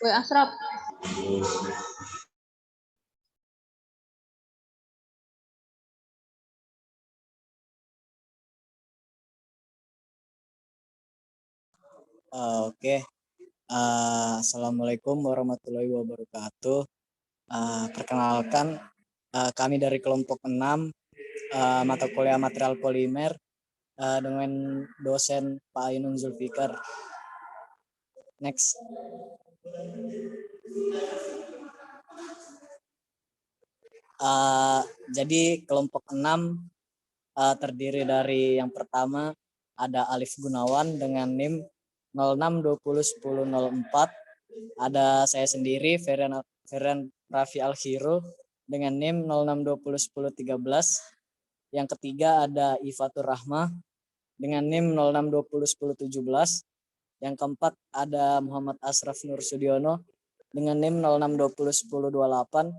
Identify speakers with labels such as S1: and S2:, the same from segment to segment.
S1: Woi Asraf,
S2: Oke. Assalamualaikum warahmatullahi wabarakatuh. Perkenalkan, kami dari kelompok 6 mata kuliah material polimer dengan dosen Pak Ainun Zulfikar. Next. Jadi kelompok 6 terdiri dari yang pertama ada Alif Gunawan dengan NIM 06201004. Ada saya sendiri Ferian Raffi Alkhirul dengan NIM 06201013. Yang ketiga ada Ifatur Rahmah dengan NIM 06201017. Yang keempat ada Muhammad Asraf Nur Sudiono dengan NIM 06201028.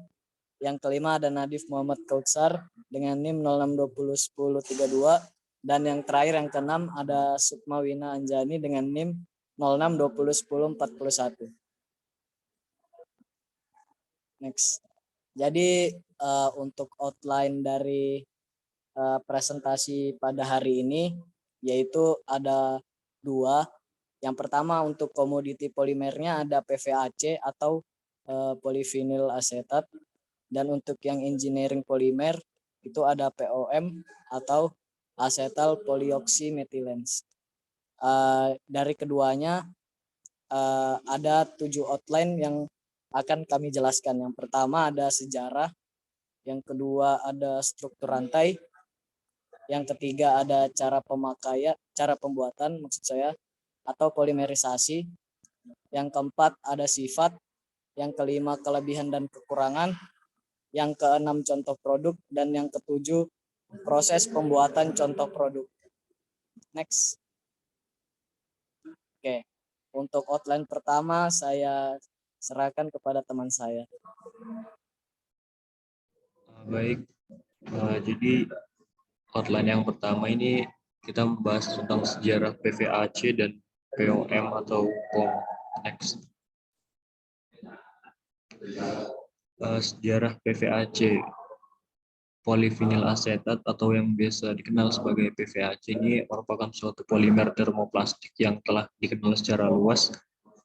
S2: Yang kelima ada Nadif Muhammad Kautsar dengan NIM 06201032. Dan yang terakhir yang keenam ada Sukma Wina Anjani dengan NIM 06201041. Next. Jadi untuk outline dari presentasi pada hari ini yaitu ada dua. Yang pertama untuk komoditi polimernya ada PVAC atau polyvinyl acetate, dan untuk yang engineering polimer itu ada POM atau acetal polyoxymethylene. Dari keduanya ada 7 outline yang akan kami jelaskan. Yang pertama ada sejarah, yang kedua ada struktur rantai, yang ketiga ada cara pemakaian, cara pembuatan maksud saya atau polimerisasi, yang keempat ada sifat, yang kelima kelebihan dan kekurangan, yang keenam contoh produk, dan yang ketujuh proses pembuatan contoh produk. Next. Oke, untuk outline pertama saya serahkan kepada teman saya.
S3: Baik, jadi outline yang pertama ini kita membahas tentang sejarah PVAC dan POM atau POM. Next. Sejarah PVAC, polyvinyl acetate atau yang biasa dikenal sebagai PVAC ini merupakan suatu polimer termoplastik yang telah dikenal secara luas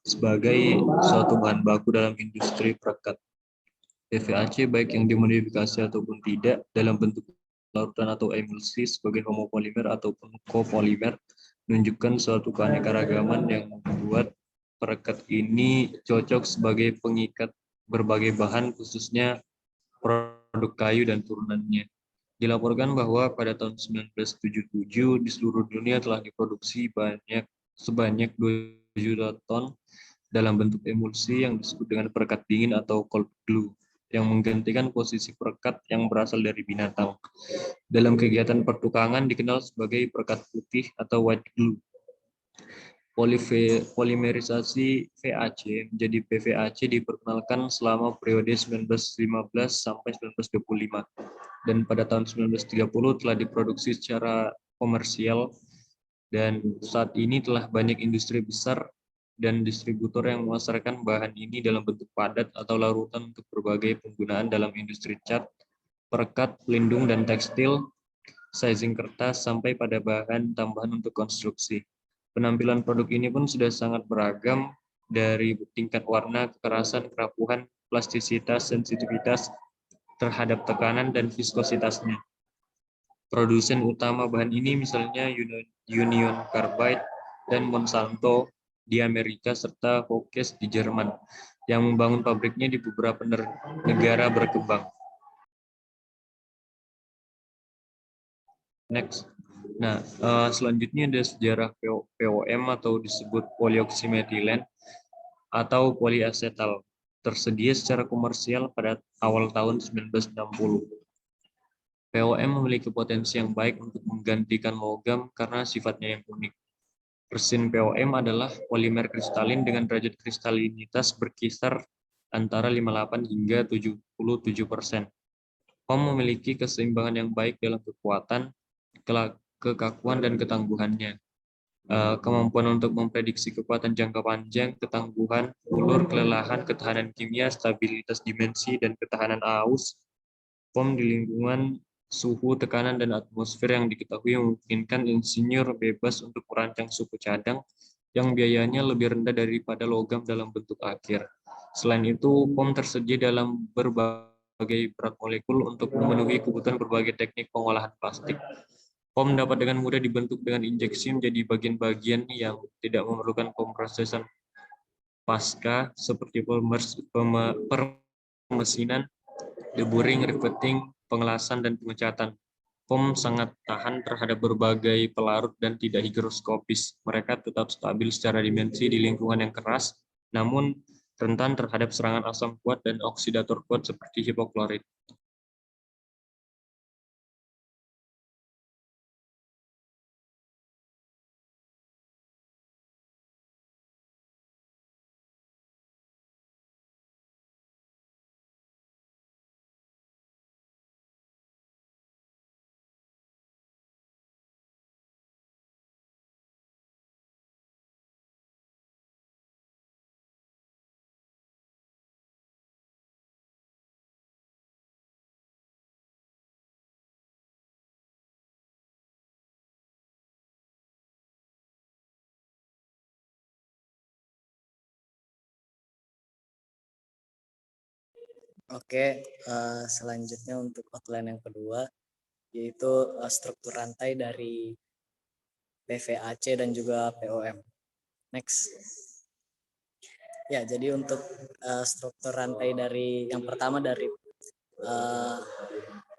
S3: sebagai suatu bahan baku dalam industri perekat. PVAC baik yang dimodifikasi ataupun tidak dalam bentuk larutan atau emulsi sebagai homopolimer ataupun copolimer menunjukkan suatu keanekaragaman yang membuat perekat ini cocok sebagai pengikat berbagai bahan khususnya produk kayu dan turunannya. Dilaporkan bahwa pada tahun 1977 di seluruh dunia telah diproduksi sebanyak 2 juta ton dalam bentuk emulsi yang disebut dengan perekat dingin atau cold glue yang menggantikan posisi perekat yang berasal dari binatang. Dalam kegiatan pertukangan dikenal sebagai perekat putih atau white glue. Polimerisasi VAC menjadi PVAC diperkenalkan selama periode 1915 sampai 1925 dan pada tahun 1930 telah diproduksi secara komersial, dan saat ini telah banyak industri besar dan distributor yang memasarkan bahan ini dalam bentuk padat atau larutan untuk berbagai penggunaan dalam industri cat, perekat, pelindung dan tekstil, sizing kertas sampai pada bahan tambahan untuk konstruksi. Penampilan produk ini pun sudah sangat beragam dari tingkat warna, kekerasan, kerapuhan, plastisitas, sensitivitas terhadap tekanan dan viskositasnya. Produsen utama bahan ini misalnya Union Carbide dan Monsanto di Amerika serta Hokes di Jerman yang membangun pabriknya di beberapa negara berkembang. Next. Nah, selanjutnya ada sejarah POM atau disebut polyoxymethylene atau polyacetal, tersedia secara komersial pada awal tahun 1960. POM memiliki potensi yang baik untuk menggantikan logam karena sifatnya yang unik. Resin POM adalah polimer kristalin dengan derajat kristalinitas berkisar antara 58 hingga 77%. POM memiliki keseimbangan yang baik dalam kekuatan, kekakuan, dan ketangguhannya. kemampuan untuk memprediksi kekuatan jangka panjang, ketangguhan, ulur, kelelahan, ketahanan kimia, stabilitas dimensi, dan ketahanan aus. POM di lingkungan suhu, tekanan, dan atmosfer yang diketahui memungkinkan insinyur bebas untuk merancang suku cadang yang biayanya lebih rendah daripada logam dalam bentuk akhir. Selain itu, POM tersedia dalam berbagai berat molekul untuk memenuhi kebutuhan berbagai teknik pengolahan plastik. POM dapat dengan mudah dibentuk dengan injeksi menjadi bagian-bagian yang tidak memerlukan pemrosesan pasca seperti permesinan, deburring, riveting, pengelasan, dan pengecatan. POM sangat tahan terhadap berbagai pelarut dan tidak higroskopis. Mereka tetap stabil secara dimensi di lingkungan yang keras, namun rentan terhadap serangan asam kuat dan oksidator kuat seperti hipoklorit.
S2: Oke, selanjutnya untuk outline yang kedua, yaitu struktur rantai dari PVAC dan juga POM. Next. Ya, jadi untuk struktur rantai dari yang pertama dari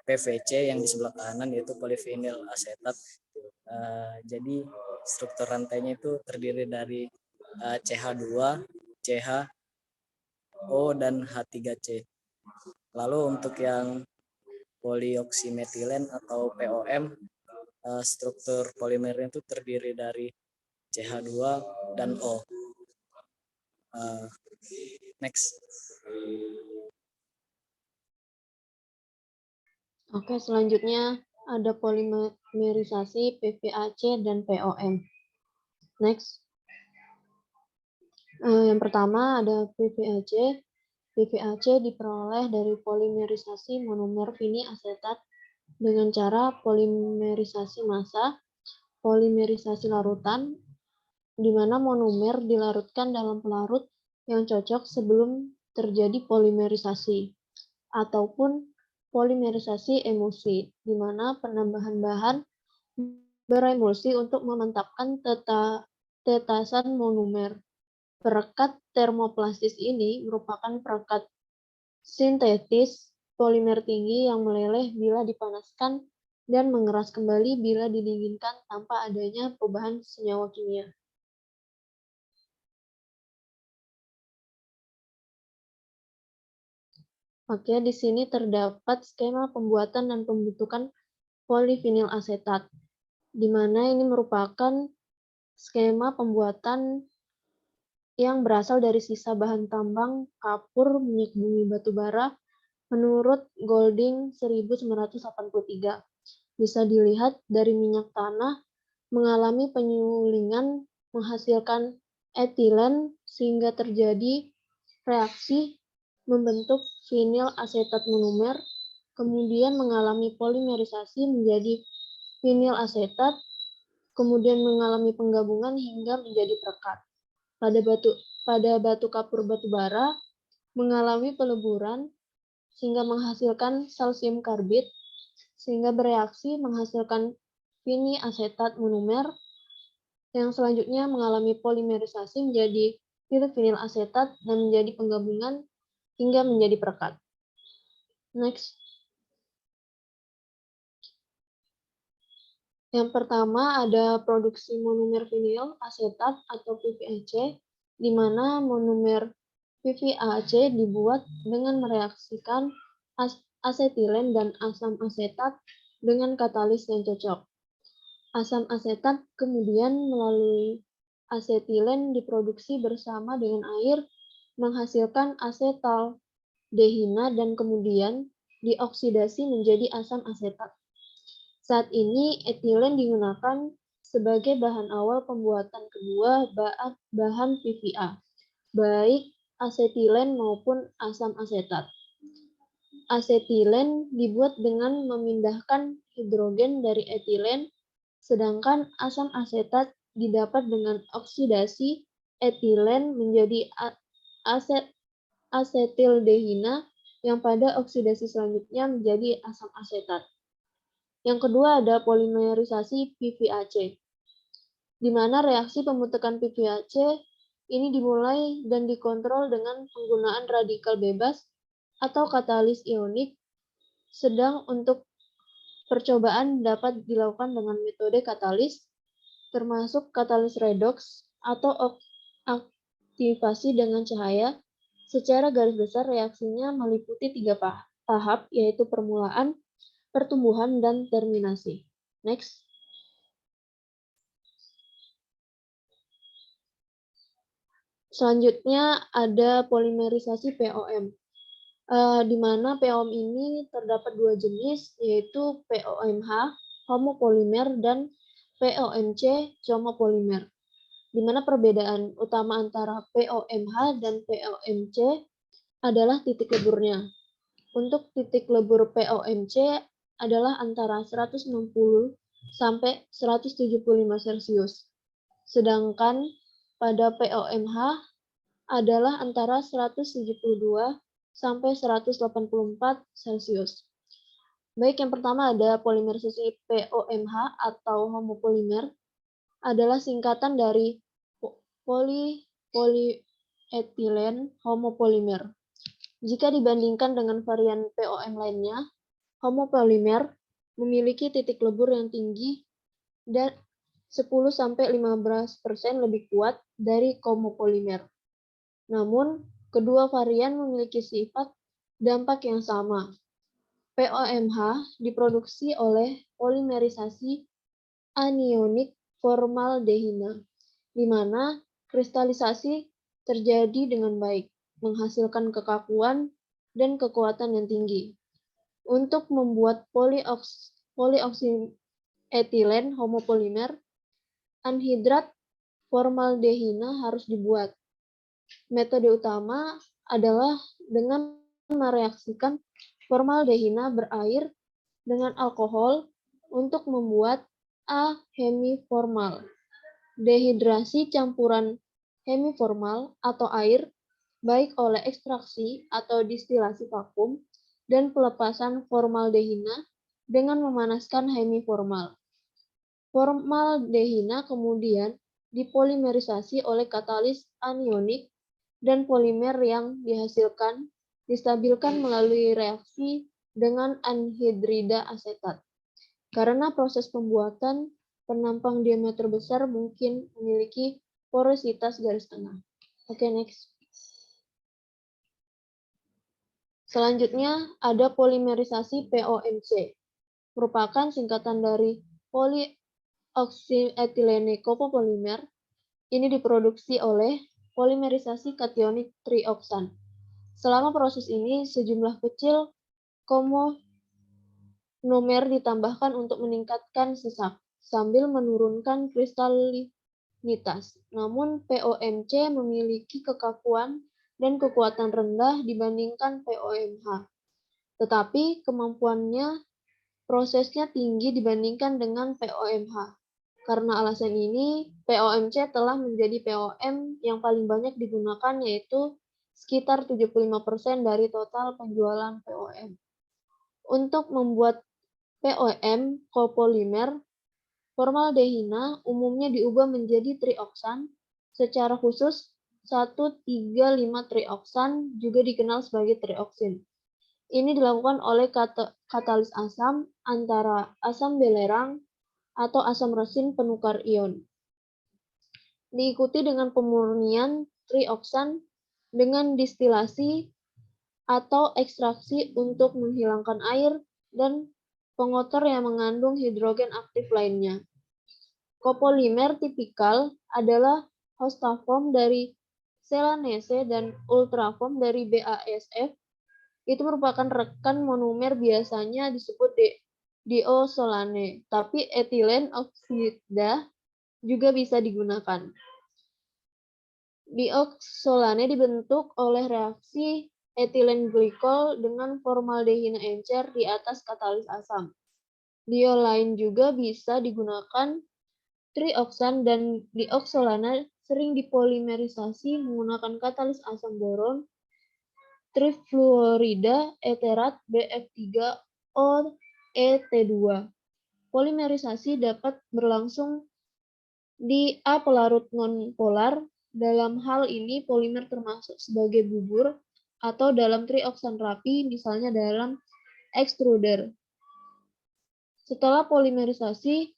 S2: PVC yang di sebelah kanan yaitu polyvinyl asetat. Jadi struktur rantainya itu terdiri dari CH2, CH, O, dan H3C. Lalu untuk yang polioksimetilen atau POM, struktur polimernya itu terdiri dari CH2 dan O. Next.
S1: Oke, selanjutnya ada polimerisasi PVAC dan POM. Next. Yang pertama ada PVAC. PVAC diperoleh dari polimerisasi monomer vini-asetat dengan cara polimerisasi massa, polimerisasi larutan, di mana monomer dilarutkan dalam pelarut yang cocok sebelum terjadi polimerisasi, ataupun polimerisasi emulsi, di mana penambahan bahan beremulsi untuk memantapkan tetasan monomer. Perekat termoplastis ini merupakan perekat sintetis polimer tinggi yang meleleh bila dipanaskan dan mengeras kembali bila didinginkan tanpa adanya perubahan senyawa kimia. Oke, di sini terdapat skema pembuatan dan pembentukan polivinyl asetat, di mana ini merupakan skema pembuatan yang berasal dari sisa bahan tambang, kapur, minyak bumi batu bara, menurut Golding 1983. Bisa dilihat dari minyak tanah mengalami penyulingan menghasilkan etilen sehingga terjadi reaksi membentuk vinyl asetat monomer, kemudian mengalami polimerisasi menjadi vinyl asetat, kemudian mengalami penggabungan hingga menjadi perekat. Pada batu kapur batu bara mengalami peleburan sehingga menghasilkan kalsium karbid sehingga bereaksi menghasilkan vini asetat monomer yang selanjutnya mengalami polimerisasi menjadi vinyl asetat dan menjadi penggabungan hingga menjadi perekat. Next. Yang pertama ada produksi monomer vinyl asetat atau PVAC, di mana monomer PVAC dibuat dengan mereaksikan asetilen dan asam asetat dengan katalis yang cocok. Asam asetat kemudian melalui asetilen diproduksi bersama dengan air menghasilkan asetaldehina dan kemudian dioksidasi menjadi asam asetat. Saat ini etilen digunakan sebagai bahan awal pembuatan kedua bahan PVA, baik asetilen maupun asam asetat. Asetilen dibuat dengan memindahkan hidrogen dari etilen, sedangkan asam asetat didapat dengan oksidasi etilen menjadi asetildehina yang pada oksidasi selanjutnya menjadi asam asetat. Yang kedua ada polimerisasi PVAC, di mana reaksi pembentukan PVAC ini dimulai dan dikontrol dengan penggunaan radikal bebas atau katalis ionik, sedang untuk percobaan dapat dilakukan dengan metode katalis, termasuk katalis redoks atau aktivasi dengan cahaya. Secara garis besar reaksinya meliputi 3 tahap, yaitu permulaan, pertumbuhan, dan terminasi. Next. Selanjutnya ada polimerisasi POM, di mana POM ini terdapat 2 jenis, yaitu POMH, homopolimer, dan POMC, comopolimer. Di mana perbedaan utama antara POMH dan POMC adalah titik leburnya. Untuk titik lebur POMC adalah antara 160 sampai 175 Celcius. Sedangkan pada POMH adalah antara 172 sampai 184 Celcius. Baik, yang pertama ada polimerisasi POMH atau homopolimer, adalah singkatan dari polyethylene homopolimer. Jika dibandingkan dengan varian POM lainnya, homopolimer memiliki titik lebur yang tinggi dan 10-15% lebih kuat dari homopolimer. Namun, kedua varian memiliki sifat dampak yang sama. POMH diproduksi oleh polimerisasi anionik formaldehina, di mana kristalisasi terjadi dengan baik, menghasilkan kekakuan dan kekuatan yang tinggi. Untuk membuat polioksietilen homopolimer, anhidrat formaldehina harus dibuat. Metode utama adalah dengan mereaksikan formaldehina berair dengan alkohol untuk membuat ahemiformal. Dehidrasi campuran hemiformal atau air, baik oleh ekstraksi atau distilasi vakum, dan pelepasan formaldehina dengan memanaskan hemiformal. Formaldehina kemudian dipolimerisasi oleh katalis anionik, dan polimer yang dihasilkan distabilkan melalui reaksi dengan anhidrida asetat. Karena proses pembuatan penampang diameter besar mungkin memiliki porositas garis tengah. Oke, next. Selanjutnya ada polimerisasi POMC, merupakan singkatan dari polyoksietilene copopolimer. Ini diproduksi oleh polimerisasi kationik trioksan. Selama proses ini, sejumlah kecil komonomer ditambahkan untuk meningkatkan sesak, sambil menurunkan kristalinitas. Namun, POMC memiliki kekakuan dan kekuatan rendah dibandingkan POMH. Tetapi kemampuannya prosesnya tinggi dibandingkan dengan POMH. Karena alasan ini, POMC telah menjadi POM yang paling banyak digunakan, yaitu sekitar 75% dari total penjualan POM. Untuk membuat POM copolimer, formaldehina umumnya diubah menjadi trioksan. Secara khusus, 1,3,5-trioksan juga dikenal sebagai trioksin. Ini dilakukan oleh katalis asam antara asam belerang atau asam resin penukar ion. Diikuti dengan pemurnian trioksan dengan distilasi atau ekstraksi untuk menghilangkan air dan pengotor yang mengandung hidrogen aktif lainnya. Copolimer tipikal adalah hostaform dari Celanese dan ultraform dari BASF. Itu merupakan rekan monomer, biasanya disebut diosolane, tapi etilen oksida juga bisa digunakan. Dioxolane dibentuk oleh reaksi etilen glikol dengan formaldehida encer di atas katalis asam. Diol juga bisa digunakan. Trioxan dan dioxolana sering dipolimerisasi menggunakan katalis asam boron trifluorida eterat BF3OET2. Polimerisasi dapat berlangsung di A pelarut nonpolar. Dalam hal ini polimer termasuk sebagai bubur atau dalam trioxan rapi, misalnya dalam extruder. Setelah polimerisasi,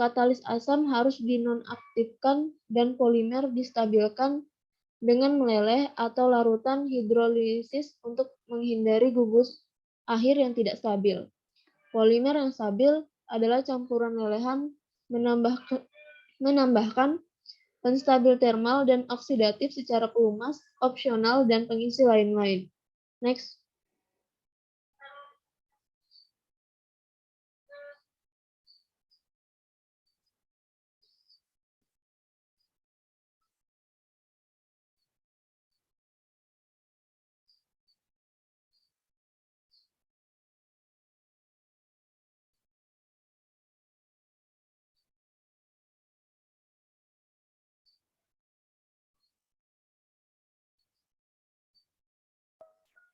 S1: katalis asam harus dinonaktifkan dan polimer distabilkan dengan meleleh atau larutan hidrolisis untuk menghindari gugus akhir yang tidak stabil. Polimer yang stabil adalah campuran lelehan menambahkan penstabil termal dan oksidatif secara pelumas, opsional, dan pengisi lain-lain. Next.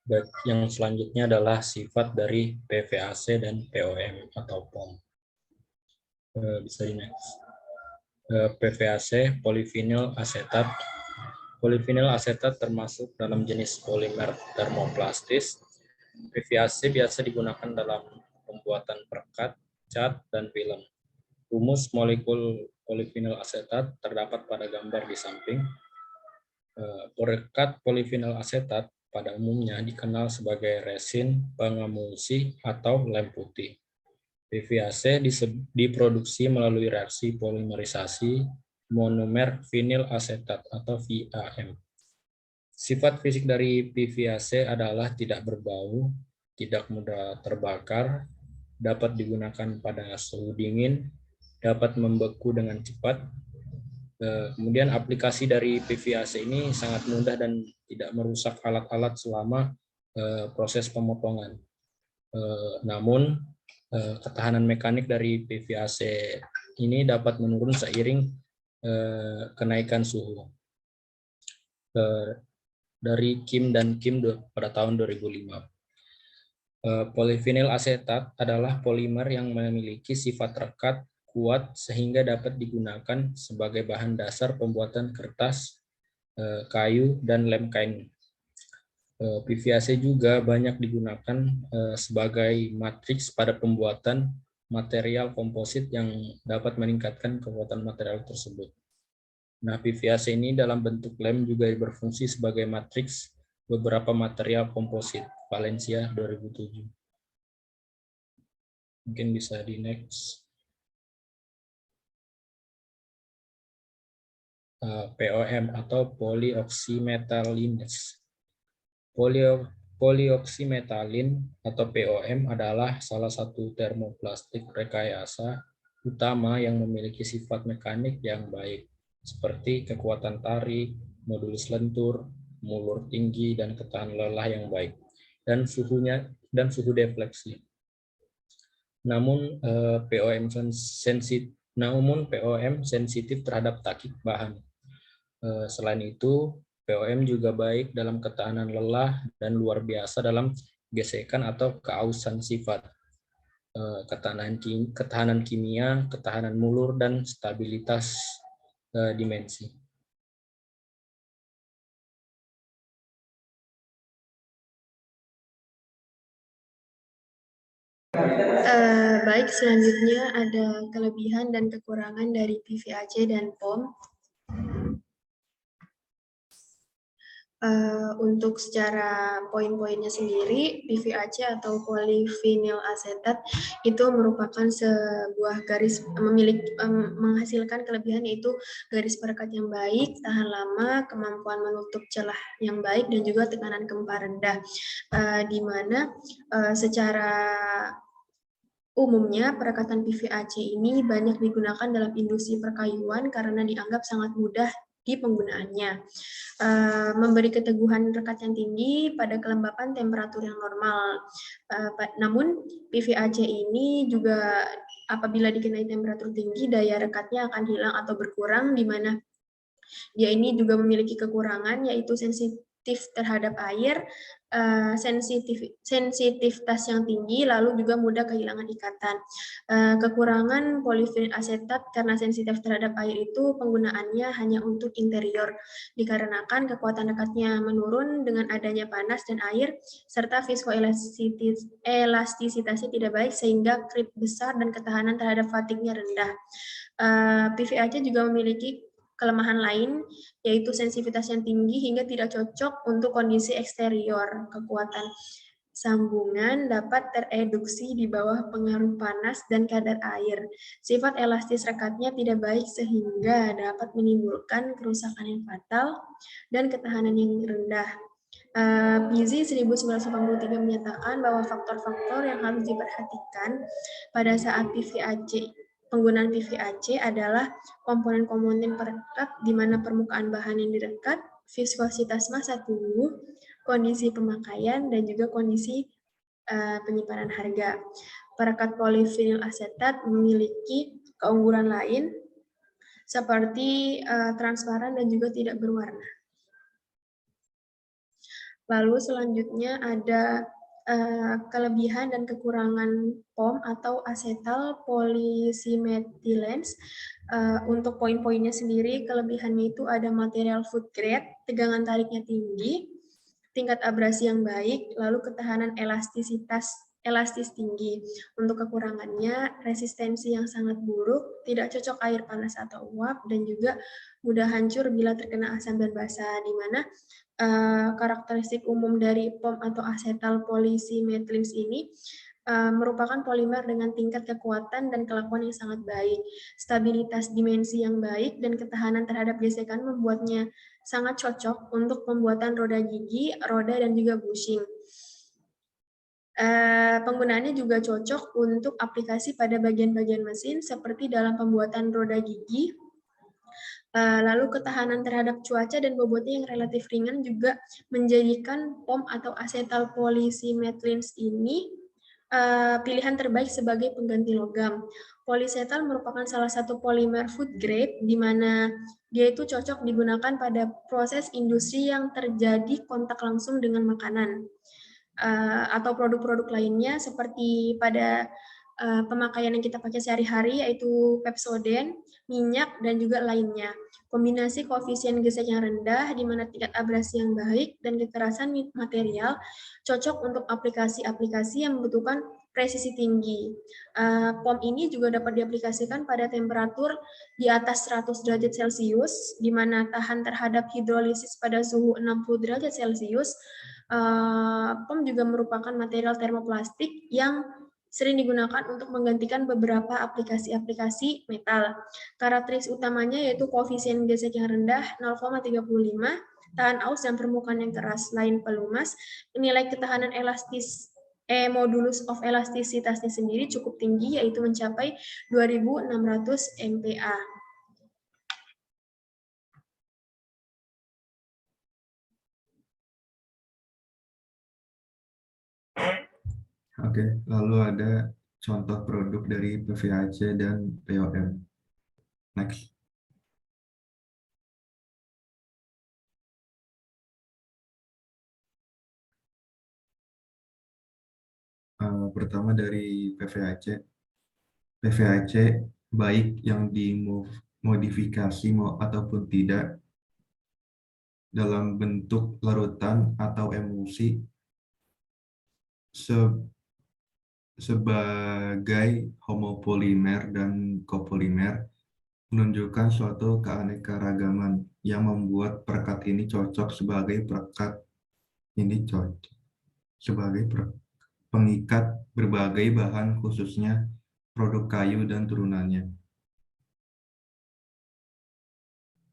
S4: Baik, yang selanjutnya adalah sifat dari PVAC dan POM atau POM. Bisa di next. PVAC, polyvinyl asetat. Polyvinyl asetat termasuk dalam jenis polimer termoplastis. PVAC biasa digunakan dalam pembuatan perekat, cat, dan film. Rumus molekul polyvinyl asetat terdapat pada gambar di samping. Perekat polyvinyl asetat pada umumnya dikenal sebagai resin, pengemulsi, atau lem putih. PVAC diproduksi melalui reaksi polimerisasi monomer vinyl asetat atau VAM. Sifat fisik dari PVAC adalah tidak berbau, tidak mudah terbakar, dapat digunakan pada suhu dingin, dapat membeku dengan cepat. Kemudian aplikasi dari PVAC ini sangat mudah dan tidak merusak alat-alat selama proses pemotongan. Namun ketahanan mekanik dari PVAC ini dapat menurun seiring kenaikan suhu. Dari Kim dan Kim pada tahun 2005. Polivinyl asetat adalah polimer yang memiliki sifat rekat kuat sehingga dapat digunakan sebagai bahan dasar pembuatan kertas, kayu, dan lem kain. PVAC juga banyak digunakan sebagai matriks pada pembuatan material komposit yang dapat meningkatkan kekuatan material tersebut. Nah, PVAC ini dalam bentuk lem juga berfungsi sebagai matriks beberapa material komposit. Valencia 2007. Mungkin bisa di next. POM atau polyoxymetallines. Polyoxymetallin atau POM adalah salah satu termoplastik rekayasa utama yang memiliki sifat mekanik yang baik, seperti kekuatan tarik, modulus lentur, mulur tinggi, dan ketahanan lelah yang baik, dan suhu defleksi. Namun POM sensitif terhadap takik bahan. Selain itu, POM juga baik dalam ketahanan lelah dan luar biasa dalam gesekan atau keausan sifat, ketahanan kimia, ketahanan mulur, dan stabilitas dimensi.
S5: Baik, selanjutnya ada kelebihan dan kekurangan dari PVAC dan POM. Untuk secara poin-poinnya sendiri, PVAC atau polyvinyl asetat itu merupakan sebuah garis menghasilkan kelebihan, yaitu garis perekat yang baik, tahan lama, kemampuan menutup celah yang baik, dan juga tekanan gempar rendah, di mana secara Umumnya, perekatan PVAC ini banyak digunakan dalam industri perkayuan karena dianggap sangat mudah di penggunaannya. Memberi keteguhan rekat yang tinggi pada kelembapan temperatur yang normal. Namun, PVAC ini juga apabila dikenai temperatur tinggi, daya rekatnya akan hilang atau berkurang, di mana dia ini juga memiliki kekurangan, yaitu sensitif terhadap air, sensitivitas yang tinggi, lalu juga mudah kehilangan ikatan. Kekurangan polivinil asetat karena sensitif terhadap air itu penggunaannya hanya untuk interior, dikarenakan kekuatan rekatnya menurun dengan adanya panas dan air, serta viskoelastisitasnya tidak baik sehingga creep besar dan ketahanan terhadap fatigue-nya rendah. PVAC juga memiliki kelemahan lain, yaitu sensitivitas yang tinggi hingga tidak cocok untuk kondisi eksterior. Kekuatan sambungan dapat tereduksi di bawah pengaruh panas dan kadar air. Sifat elastis rekatnya tidak baik sehingga dapat menimbulkan kerusakan yang fatal dan ketahanan yang rendah. PISI 1983 menyatakan bahwa faktor-faktor yang harus diperhatikan pada saat penggunaan PVAC adalah komponen-komponen perekat di mana permukaan bahan yang direkat, viskositas massa tubuh, kondisi pemakaian, dan juga kondisi penyimpanan harga. Perekat polivinil asetat memiliki keunggulan lain seperti transparan dan juga tidak berwarna. Lalu selanjutnya ada kelebihan dan kekurangan POM atau asetal polysimethylens. Untuk poin-poinnya sendiri, kelebihannya itu ada material food grade, tegangan tariknya tinggi, tingkat abrasi yang baik, lalu ketahanan elastis tinggi. Untuk kekurangannya, resistensi yang sangat buruk, tidak cocok air panas atau uap, dan juga mudah hancur bila terkena asam dan basa, di mana karakteristik umum dari POM atau asetal polysimethylens ini merupakan polimer dengan tingkat kekuatan dan kelakuan yang sangat baik. Stabilitas dimensi yang baik dan ketahanan terhadap gesekan membuatnya sangat cocok untuk pembuatan roda gigi, roda, dan juga bushing. Penggunaannya juga cocok untuk aplikasi pada bagian-bagian mesin seperti dalam pembuatan roda gigi. Lalu ketahanan terhadap cuaca dan bobotnya yang relatif ringan juga menjadikan POM atau asetal polysimethylens ini pilihan terbaik sebagai pengganti logam. Polyesetal merupakan salah satu polimer food grade di mana dia itu cocok digunakan pada proses industri yang terjadi kontak langsung dengan makanan atau produk-produk lainnya seperti pada pemakaian yang kita pakai sehari-hari yaitu Pepsodent, minyak, dan juga lainnya. Kombinasi koefisien gesek yang rendah di mana tingkat abrasi yang baik dan kekerasan material cocok untuk aplikasi-aplikasi yang membutuhkan presisi tinggi. POM ini juga dapat diaplikasikan pada temperatur di atas 100 derajat Celcius, di mana tahan terhadap hidrolisis pada suhu 60 derajat Celcius. POM juga merupakan material termoplastik yang sering digunakan untuk menggantikan beberapa aplikasi-aplikasi metal. Karakteristik utamanya yaitu koefisien gesek yang rendah 0,35, tahan aus dan permukaan yang keras, lain pelumas, nilai ketahanan modulus of elastisitasnya sendiri cukup tinggi yaitu mencapai 2600 MPa.
S6: Oke, lalu ada contoh produk dari PVAC dan POM. Next. Pertama dari PVAC. PVAC baik yang dimodifikasi ataupun tidak dalam bentuk larutan atau emulsi sebagai homopolimer dan copolimer menunjukkan suatu keanekaragaman yang membuat perekat ini cocok sebagai pengikat berbagai bahan khususnya produk kayu dan turunannya.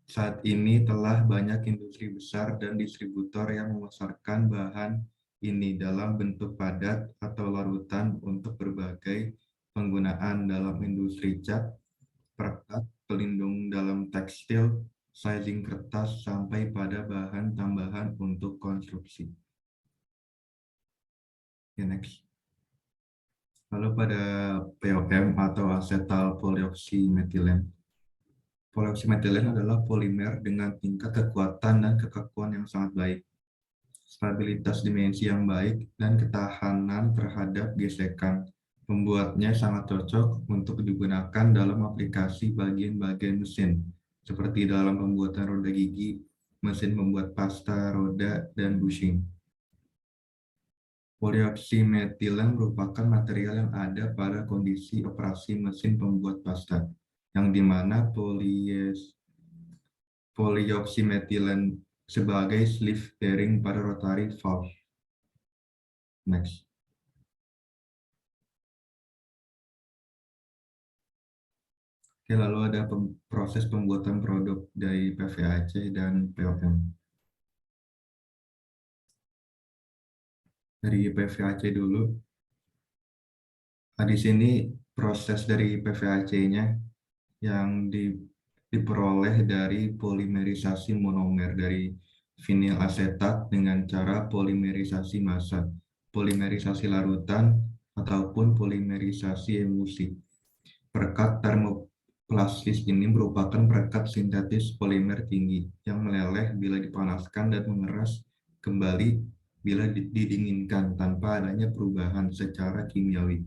S6: Saat ini telah banyak industri besar dan distributor yang memasarkan bahan ini dalam bentuk padat atau larutan untuk berbagai penggunaan dalam industri cat, perekat, pelindung dalam tekstil, sizing kertas, sampai pada bahan tambahan untuk konstruksi. Okay, next. Lalu pada POM atau asetal polioximetilen. Polioximetilen adalah polimer dengan tingkat kekuatan dan kekakuan yang sangat baik, stabilitas dimensi yang baik, dan ketahanan terhadap gesekan. Membuatnya sangat cocok untuk digunakan dalam aplikasi bagian-bagian mesin, seperti dalam pembuatan roda gigi, mesin membuat pasta roda, dan bushing. Polioximetilen merupakan material yang ada pada kondisi operasi mesin pembuat pasta, yang dimana polioximetilen sebagai sleeve bearing pada rotary valve. Next. Oke, lalu ada proses pembuatan produk dari PVAC dan POM. Dari PVAC dulu. Nah, di sini proses dari PVAC-nya yang diperoleh dari polimerisasi monomer dari vinil asetat dengan cara polimerisasi massa, polimerisasi larutan, ataupun polimerisasi emulsi. Perekat termoplastis ini merupakan perekat sintetis polimer tinggi yang meleleh bila dipanaskan dan mengeras kembali bila didinginkan tanpa adanya perubahan secara kimiawi.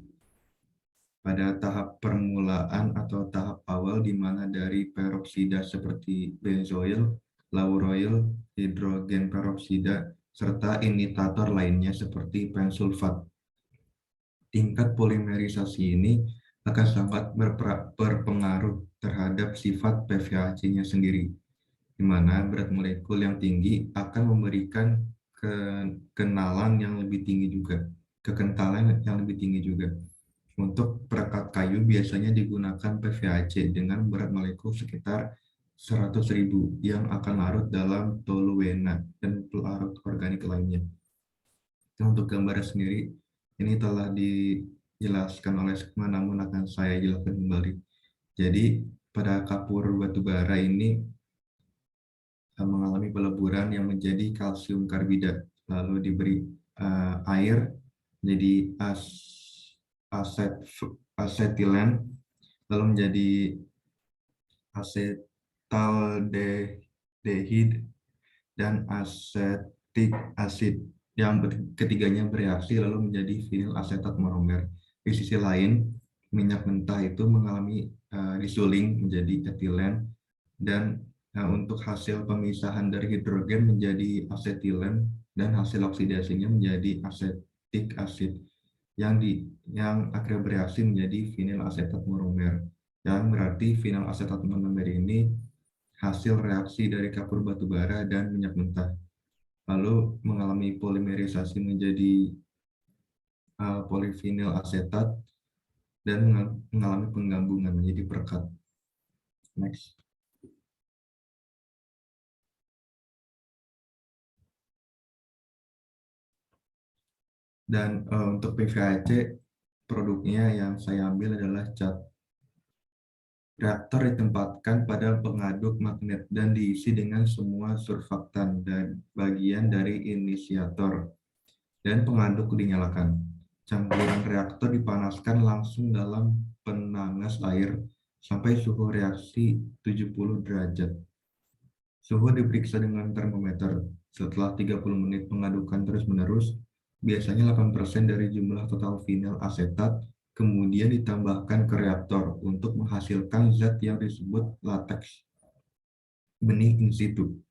S6: Pada tahap permulaan atau tahap awal di mana dari peroksida seperti benzoil, lauroil, hidrogen peroksida, serta imitator lainnya seperti pensulfat. Tingkat polimerisasi ini akan sangat berpengaruh terhadap sifat PVAC-nya sendiri, di mana berat molekul yang tinggi akan memberikan kekentalan yang lebih tinggi juga. Untuk perekat kayu biasanya digunakan PVAC dengan berat molekul sekitar 100.000 yang akan larut dalam toluena dan pelarut organik lainnya. Untuk gambar sendiri, ini telah dijelaskan oleh Sigma, namun akan saya jelaskan kembali. Jadi, pada kapur batubara ini mengalami peleburan yang menjadi kalsium karbida, lalu diberi air menjadi asetilen, lalu menjadi asetaldehid dan asetik asid, yang ketiganya bereaksi lalu menjadi vinil asetat monomer. Di sisi lain, minyak mentah itu mengalami disuling menjadi etilen, dan untuk hasil pemisahan dari hidrogen menjadi asetilen dan hasil oksidasinya menjadi asetik asid yang akhirnya bereaksi menjadi vinil asetat monomer. Yang berarti vinil asetat monomer ini hasil reaksi dari kapur batubara dan minyak mentah, lalu mengalami polimerisasi menjadi polivinil asetat dan mengalami penggabungan menjadi perekat. Next. Dan untuk PVAC, produknya yang saya ambil adalah cat. Reaktor ditempatkan pada pengaduk magnet dan diisi dengan semua surfaktan dan bagian dari inisiator, dan pengaduk dinyalakan. Campuran reaktor dipanaskan langsung dalam penanas air sampai suhu reaksi 70 derajat. Suhu diperiksa dengan termometer. Setelah 30 menit pengadukan terus-menerus, biasanya 8% dari jumlah total vinil asetat kemudian ditambahkan ke reaktor untuk menghasilkan zat yang disebut lateks, benih in situ.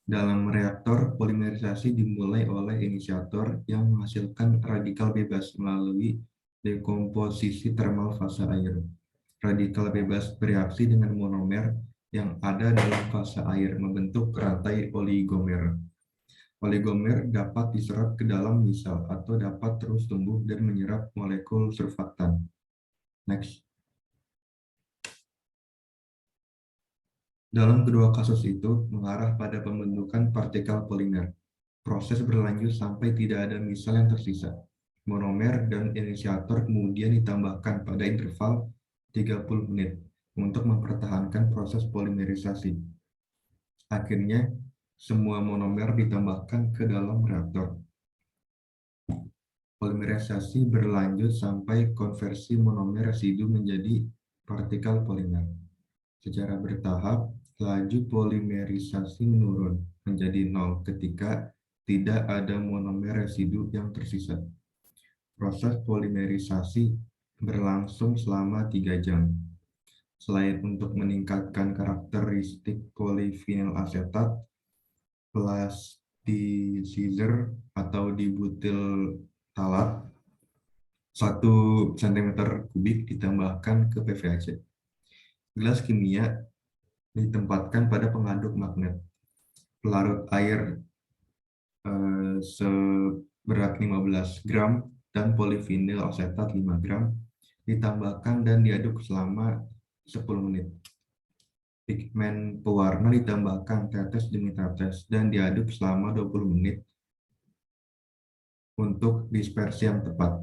S6: Dalam reaktor, polimerisasi dimulai oleh inisiator yang menghasilkan radikal bebas melalui dekomposisi termal fase air. Radikal bebas bereaksi dengan monomer yang ada dalam fase air membentuk rantai oligomer. Oligomer dapat diserap ke dalam misal atau dapat terus tumbuh dan menyerap molekul surfaktan. Next. Dalam kedua kasus itu mengarah pada pembentukan partikel polimer. Proses berlanjut sampai tidak ada misal yang tersisa. monomer dan inisiator kemudian ditambahkan pada interval 30 menit untuk mempertahankan proses polimerisasi. Akhirnya, semua monomer ditambahkan ke dalam reaktor. Polimerisasi berlanjut sampai konversi monomer residu menjadi partikel polimer. Secara bertahap, laju polimerisasi menurun menjadi 0 ketika tidak ada monomer residu yang tersisa. Proses polimerisasi berlangsung selama 3 jam. Selain untuk meningkatkan karakteristik polivinil asetat, plasticizer atau dibutil talat 1 cm kubik ditambahkan ke PVAC. Gelas kimia ditempatkan pada pengaduk magnet. Pelarut air seberat 15 gram dan polivinil asetat 5 gram ditambahkan dan diaduk selama 10 menit. Pigmen pewarna ditambahkan tetes demi tetes dan diaduk selama 20 menit untuk dispersi yang tepat.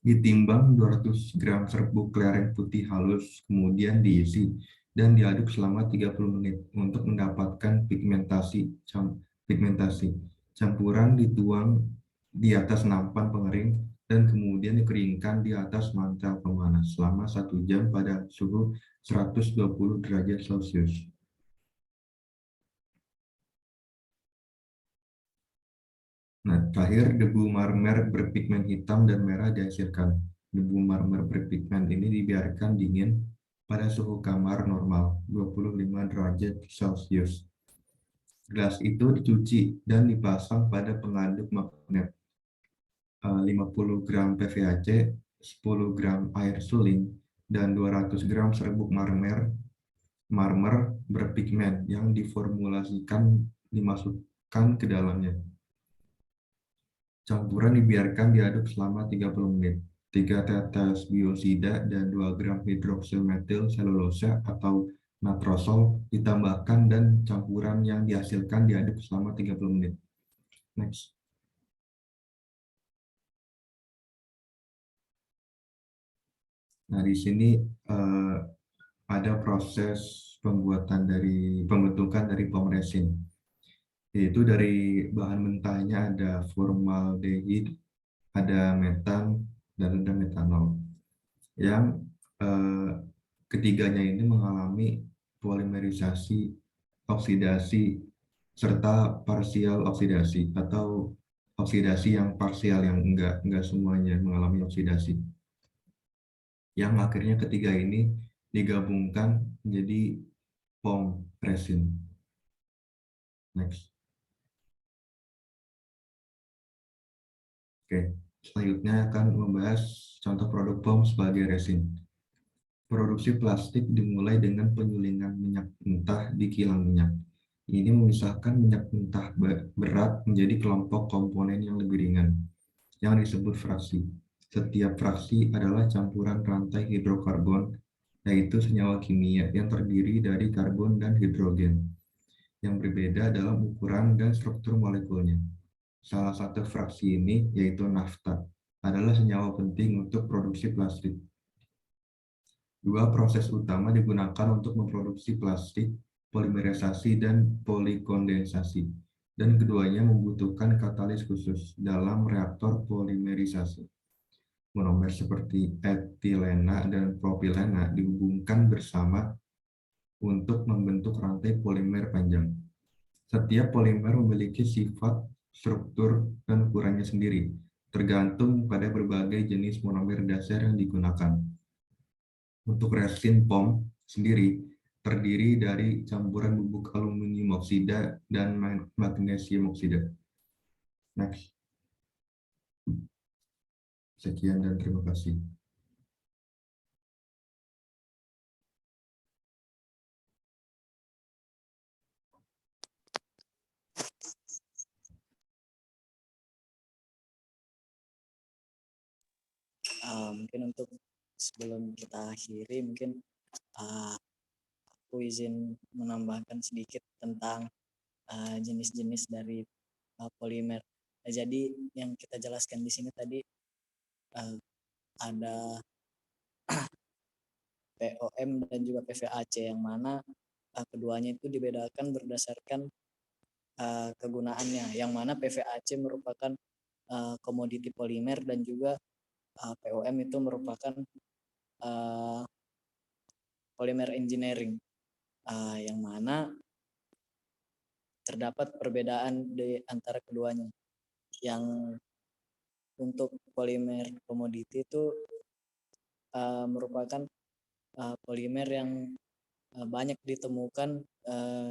S6: Ditimbang 200 gram serbuk lereng putih halus, kemudian diisi dan diaduk selama 30 menit untuk mendapatkan pigmentasi. Campuran dituang di atas nampan pengering dan kemudian dikeringkan di atas mantel pemanas selama 1 jam pada suhu 120 derajat Celcius. Nah, terakhir debu marmer berpigmen hitam dan merah dihasilkan. Debu marmer berpigmen ini dibiarkan dingin pada suhu kamar normal 25 derajat Celcius. Gelas itu dicuci dan dipasang pada pengaduk magnet. 50 gram PVAC, 10 gram air suling, dan 200 gram serbuk marmer berpigmen yang diformulasikan dimasukkan ke dalamnya. Campuran dibiarkan diaduk selama 30 menit. 3 tetes biosida dan 2 gram hidroksil metil selulosa atau natrosol ditambahkan dan campuran yang dihasilkan diaduk selama 30 menit. Next. Nah, di sini ada proses pembentukan dari POM resin. Yaitu dari bahan mentahnya ada formaldehid, ada metan, dan ada metanol. Yang ketiganya ini mengalami polimerisasi, oksidasi, serta parsial oksidasi atau oksidasi yang parsial, yang enggak semuanya mengalami oksidasi. Yang akhirnya ketiga ini digabungkan menjadi POM resin. Next. Oke, selanjutnya akan membahas contoh produk POM sebagai resin. Produksi plastik dimulai dengan penyulingan minyak mentah di kilang minyak. Ini memisahkan minyak mentah berat menjadi kelompok komponen yang lebih ringan, yang disebut fraksi. Setiap fraksi adalah campuran rantai hidrokarbon, yaitu senyawa kimia yang terdiri dari karbon dan hidrogen, yang berbeda dalam ukuran dan struktur molekulnya. Salah satu fraksi ini, yaitu nafta, adalah senyawa penting untuk produksi plastik. Dua proses utama digunakan untuk memproduksi plastik, polimerisasi dan polikondensasi, dan keduanya membutuhkan katalis khusus dalam reaktor polimerisasi. Monomer seperti etilena dan propilena dihubungkan bersama untuk membentuk rantai polimer panjang. Setiap polimer memiliki sifat, struktur, dan ukurannya sendiri, tergantung pada berbagai jenis monomer dasar yang digunakan. Untuk resin POM sendiri terdiri dari campuran bubuk aluminium oksida dan magnesium oksida. Next. Sekian dan terima kasih.
S2: Mungkin untuk sebelum kita akhiri, mungkin aku izin menambahkan sedikit tentang jenis-jenis dari polimer. Jadi yang kita jelaskan di sini tadi ada POM dan juga PVAC, yang mana keduanya itu dibedakan berdasarkan kegunaannya, yang mana PVAC merupakan komoditi polimer dan juga POM itu merupakan polymer engineering, yang mana terdapat perbedaan di antara keduanya. Yang untuk polimer komoditi itu merupakan polimer yang banyak ditemukan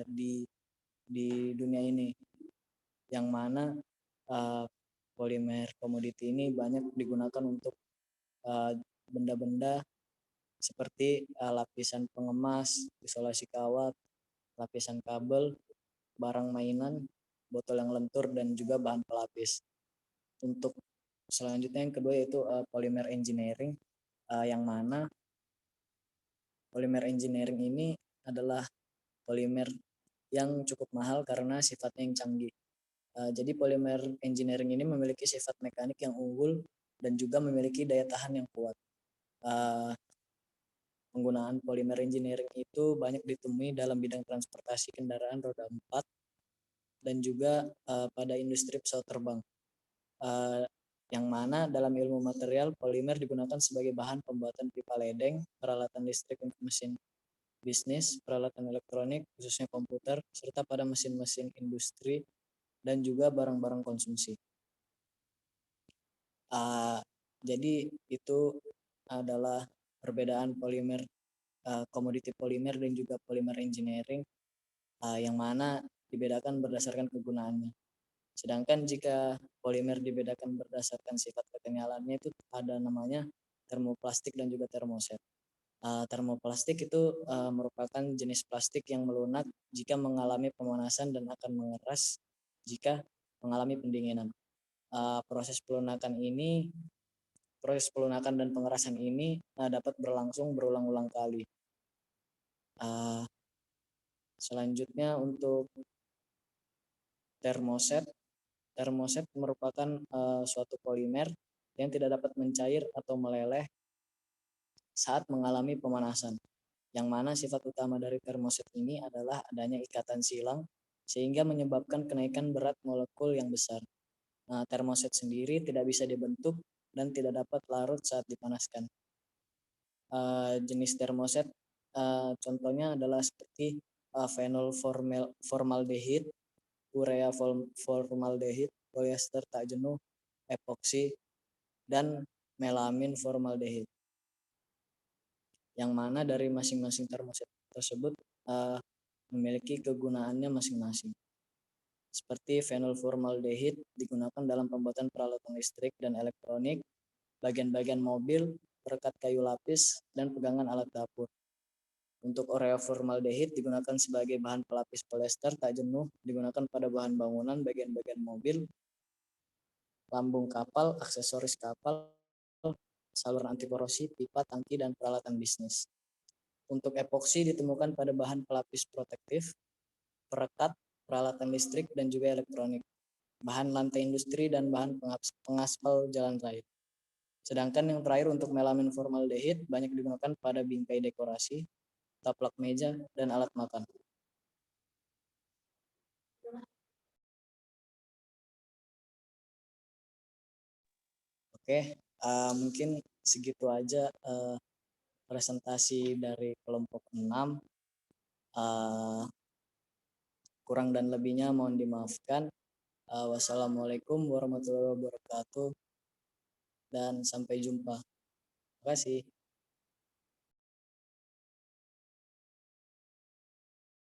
S2: di dunia ini, yang mana polimer komoditi ini banyak digunakan untuk benda-benda seperti lapisan pengemas, isolasi kawat, lapisan kabel, barang mainan, botol yang lentur, dan juga bahan pelapis. Untuk selanjutnya yang kedua yaitu polymer engineering, yang mana polymer engineering ini adalah polimer yang cukup mahal karena sifatnya yang canggih. Jadi polymer engineering ini memiliki sifat mekanik yang unggul dan juga memiliki daya tahan yang kuat. Penggunaan polymer engineering itu banyak ditemui dalam bidang transportasi kendaraan roda 4 dan juga pada industri pesawat terbang. Yang mana dalam ilmu material, polimer digunakan sebagai bahan pembuatan pipa ledeng, peralatan listrik untuk mesin bisnis, peralatan elektronik, khususnya komputer, serta pada mesin-mesin industri dan juga barang-barang konsumsi. Jadi itu adalah perbedaan polimer, komoditi polimer dan juga polimer engineering, yang mana dibedakan berdasarkan kegunaannya. Sedangkan jika polimer dibedakan berdasarkan sifat kekenyalannya itu ada namanya termoplastik dan juga termoset. Termoplastik itu merupakan jenis plastik yang melunak jika mengalami pemanasan dan akan mengeras jika mengalami pendinginan. Proses pelunakan dan pengerasan ini dapat berlangsung berulang-ulang kali. Selanjutnya untuk termoset merupakan suatu polimer yang tidak dapat mencair atau meleleh saat mengalami pemanasan, yang mana sifat utama dari termoset ini adalah adanya ikatan silang sehingga menyebabkan kenaikan berat molekul yang besar. Termoset sendiri tidak bisa dibentuk dan tidak dapat larut saat dipanaskan. Jenis termoset contohnya adalah seperti fenol formaldehid, urea formaldehid, polyester tak jenuh, epoksi, dan melamin formaldehid. Yang mana dari masing-masing termoset tersebut memiliki kegunaannya masing-masing. Seperti fenol formaldehid digunakan dalam pembuatan peralatan listrik dan elektronik, bagian-bagian mobil, perekat kayu lapis, dan pegangan alat dapur. Untuk urea formaldehid digunakan sebagai bahan pelapis polyester tak jenuh, digunakan pada bahan bangunan, bagian-bagian mobil, lambung kapal, aksesoris kapal, saluran anti korosi, pipa, tangki, dan peralatan bisnis. Untuk epoksi ditemukan pada bahan pelapis protektif, perekat, peralatan listrik, dan juga elektronik, bahan lantai industri, dan bahan pengaspal jalan raya. Sedangkan yang terakhir untuk melamin formaldehid banyak digunakan pada bingkai dekorasi, taplak meja, dan alat makan. Oke, mungkin segitu aja presentasi dari kelompok 6. Kurang dan lebihnya mohon dimaafkan. Wassalamualaikum warahmatullahi wabarakatuh dan sampai jumpa. Terima kasih.